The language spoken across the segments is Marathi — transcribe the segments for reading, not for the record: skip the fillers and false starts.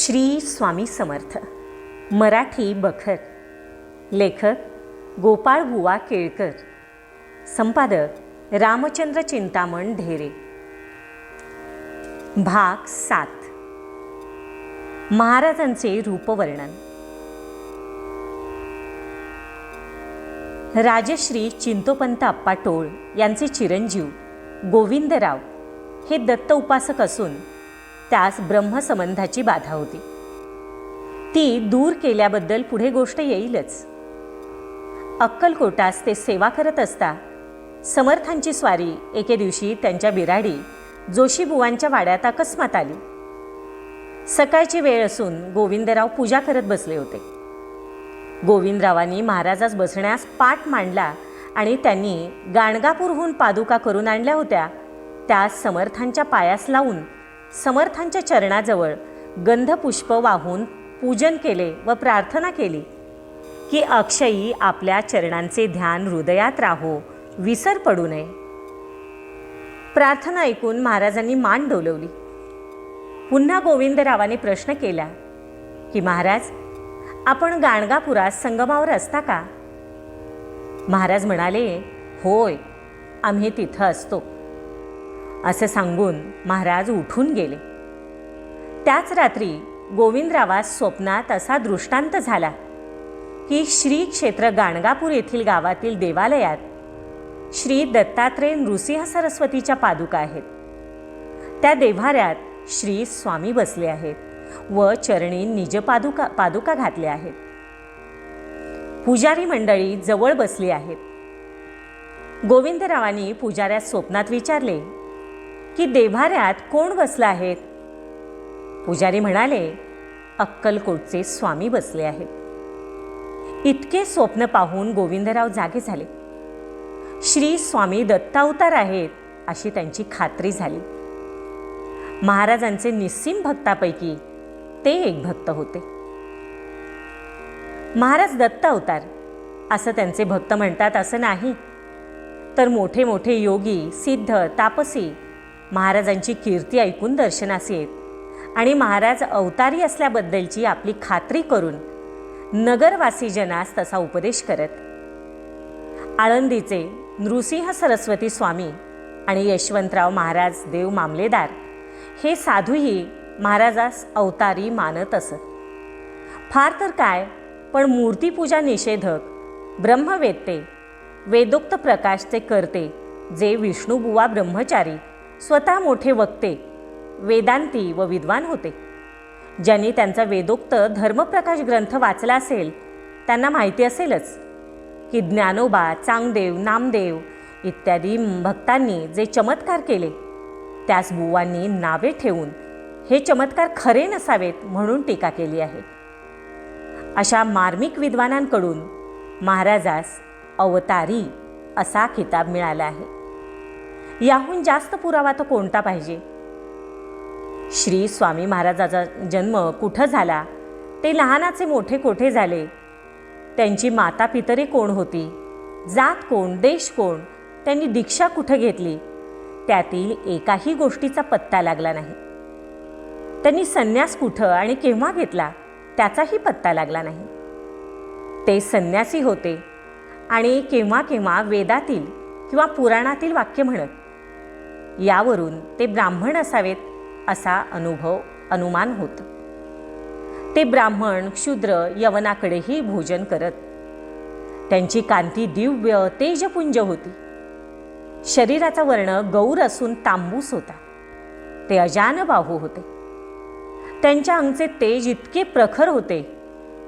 श्री स्वामी समर्थ. मराठी बखर. लेखक गोपाळबुवा केळकर. संपादक रामचंद्र चिंतामण ढेरे. भाग 7. महाराजांचे रूपवर्णन. राजश्री चिंतोपंत अप्पा टोळ यांचे चिरंजीव गोविंदराव हे दत्त उपासक असून त्यास ब्रह्मसंबंधाची बाधा होती. ती दूर केल्याबद्दल पुढे गोष्ट येईलच. अक्कलकोटास ते सेवा करत असता समर्थांची स्वारी एके दिवशी त्यांच्या बिराडी जोशीबुवांच्या वाड्यात अकस्मात आली. सकाळची वेळ असून गोविंदराव पूजा करत बसले होते. गोविंदरावांनी महाराजास बसण्यास पाट मांडला आणि त्यांनी गाणगापूरहून पादुका करून आणल्या होत्या त्या समर्थांच्या पायास लावून समर्थांच्या चरणाजवळ गंधपुष्प वाहून पूजन केले व प्रार्थना केली की अक्षयी आपल्या चरणांचे ध्यान हृदयात राहो, विसर पडू नये. प्रार्थना ऐकून महाराजांनी मान डोलवली. पुन्हा गोविंदरावाने प्रश्न केला की महाराज, आपण गाणगापुरात संगमावर असता का? महाराज म्हणाले, होय, आम्ही तिथं असतो. असं सांगून महाराज उठून गेले. त्याच रात्री गोविंदरावास स्वप्नात असा दृष्टांत झाला की श्री क्षेत्र गाणगापूर येथील गावातील देवालयात श्री दत्तात्रेय नृसिंह सरस्वतीच्या पादुका आहेत. त्या देव्हाऱ्यात श्री स्वामी बसले आहेत व चरणी निज पादुका घातल्या आहेत. पुजारी मंडळी जवळ बसली आहेत. गोविंदरावांनी पुजाऱ्यास स्वप्नात विचारले की देव्हाऱ्यात कोण बसला आहेत? पुजारी म्हणाले, अक्कलकोटचे स्वामी बसले आहेत. इतके स्वप्न पाहून गोविंदराव जागे झाले. श्री स्वामी दत्तावतार आहेत अशी त्यांची खात्री झाली. महाराजांचे निस्सीम भक्तापैकी ते एक भक्त होते. महाराज दत्त अवतार असं त्यांचे भक्त म्हणतात असं नाही, तर मोठे मोठे योगी, सिद्ध, तापसी महाराजांची कीर्ती ऐकून दर्शनास येत आणि महाराज अवतारी असल्याबद्दलची आपली खात्री करून नगरवासी जनास तसा उपदेश करत. आळंदीचे नृसिंह सरस्वती स्वामी आणि यशवंतराव महाराज देव मामलेदार हे साधूही महाराजास अवतारी मानत असत. फार तर काय, पण मूर्तीपूजा निषेधक, ब्रह्मवेत्ते, वेदोक्त प्रकाशचे करते जे विष्णुबुवा ब्रह्मचारी स्वतः मोठे वक्ते, वेदांती व विद्वान होते. ज्यांनी त्यांचा वेदोक्त धर्मप्रकाश ग्रंथ वाचला असेल त्यांना माहिती असेलच की ज्ञानोबा, चांगदेव, नामदेव इत्यादी भक्तांनी जे चमत्कार केले त्यास बुवांनी नावे ठेवून हे चमत्कार खरे नसावेत म्हणून टीका केली आहे. अशा मार्मिक विद्वानांकडून महाराजास अवतारी असा खिताब मिळाला आहे. याहून जास्त पुरावा तो कोणता पाहिजे? श्री स्वामी महाराजाचा जन्म कुठं झाला, ते लहानाचे मोठे कोठे झाले, त्यांची माता पितरे कोण होती, जात कोण, देश कोण, त्यांनी दीक्षा कुठं घेतली, त्यातील एकाही गोष्टीचा पत्ता लागला नाही. त्यांनी संन्यास कुठं आणि केव्हा घेतला त्याचाही पत्ता लागला नाही. ते संन्यासी होते आणि केव्हा केव्हा वेदातील किंवा पुराणातील वाक्य म्हणत. यावरून ते ब्राह्मण असावेत असा अनुमान होत. ते ब्राह्मण क्षुद्र यवनाकडेही भोजन करत. त्यांची कांती दिव्य तेजपुंज होती. शरीराचा वर्ण गौर असून तांबूस होता. ते अजानबाहू होते. त्यांच्या अंगचे तेज इतके प्रखर होते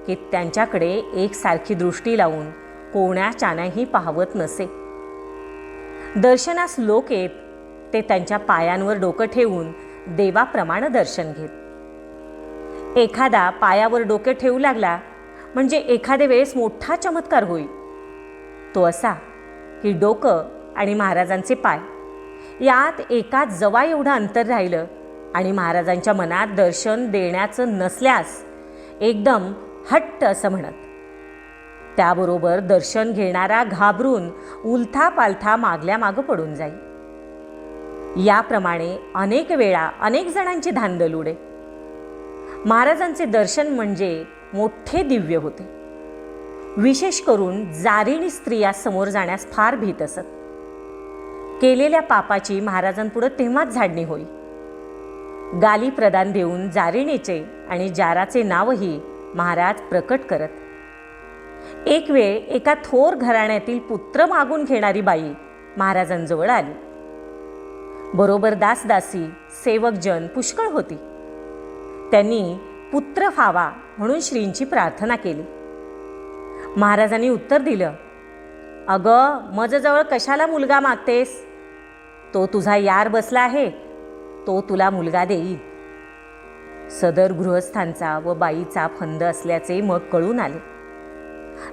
की त्यांच्याकडे एकसारखी दृष्टी लावून कोणाच्यानेही पाहवत नसे. दर्शनास लोक येत ते त्यांच्या पायांवर डोकं ठेवून देवाप्रमाणे दर्शन घेत. एखादा पायावर डोके ठेवू लागला म्हणजे एखाद्या वेळेस मोठा चमत्कार होईल. तो असा की डोकं आणि महाराजांचे पाय यात एका जवा एवढं अंतर राहिलं आणि महाराजांच्या मनात दर्शन देण्याचं नसल्यास एकदम हट्ट असं म्हणत. त्याबरोबर दर्शन घेणारा घाबरून उलथा पालथा मागल्या मागं पडून जाई. याप्रमाणे अनेक वेळा अनेक जणांची धांदल उडे. महाराजांचे दर्शन म्हणजे मोठे दिव्य होते. विशेष करून जारिणी स्त्रिया समोर जाण्यास फार भीत असत. केलेल्या पापाची महाराजांपुढे तेव्हाच झाडणी होई. गाली प्रदान देऊन जारिणीचे आणि जाराचे नावही महाराज प्रकट करत. एक वेळ एका थोर घराण्यातील पुत्र मागून घेणारी बाई महाराजांजवळ आली. बरोबर दासदासी सेवकजन पुष्कळ होती. त्यांनी पुत्र व्हावा म्हणून श्रींची प्रार्थना केली. महाराजांनी उत्तर दिलं, अगं मजजवळ कशाला मुलगा मागतेस? तो तुझा यार बसला आहे, तो तुला मुलगा देईल. सदर गृहस्थांचा व बाईचा फंद असल्याचे मग कळून आले.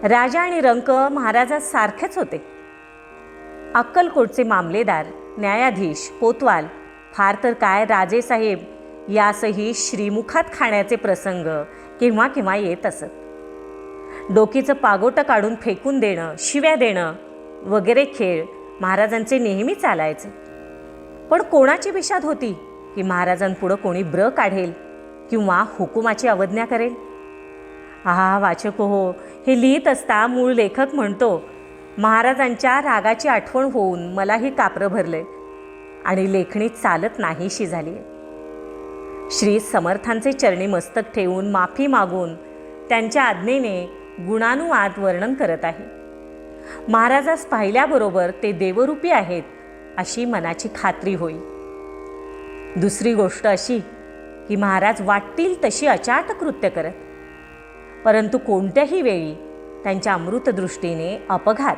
राजा आणि रंक महाराजास सारखेच होते. अक्कलकोटचे मामलेदार, न्यायाधीश, कोतवाल, फार तर काय राजेसाहेब यासही श्रीमुखात खाण्याचे प्रसंग केव्हा केव्हा येत असत. डोकीचं पागोटं काढून फेकून देणं, शिव्या देणं वगैरे खेळ महाराजांचे नेहमी चालायचे. पण कोणाची विषाद होती की महाराजांपुढं कोणी ब्र काढेल किंवा हुकुमाची अवज्ञा करेल? वाचक हो, हे लिहित असता मूळ लेखक म्हणतो, महाराजांच्या रागाची आठवण होऊन मलाही कापरं भरले आणि लेखणी चालत नाहीशी झाली. श्री समर्थांचे चरणी मस्तक ठेवून माफी मागून त्यांच्या आज्ञेने गुणानुवाद वर्णन करत आहे. महाराजास पाहिल्याबरोबर ते देवरूपी आहेत अशी मनाची खात्री होई. दुसरी गोष्ट अशी की महाराज वाटतील तशी अचाट कृत्य करत, परंतु कोणत्याही वेळी त्यांच्या अमृतदृष्टीने अपघात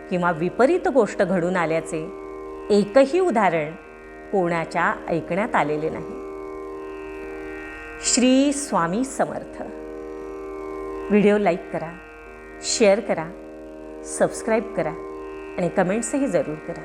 किंवा विपरीत गोष्ट घडून आल्याचे एकही उदाहरण कोणाच्या ऐकण्यात आलेले नाही. श्री स्वामी समर्थ. व्हिडिओ लाईक करा, शेअर करा, सबस्क्राईब करा आणि कमेंट्सही जरूर करा.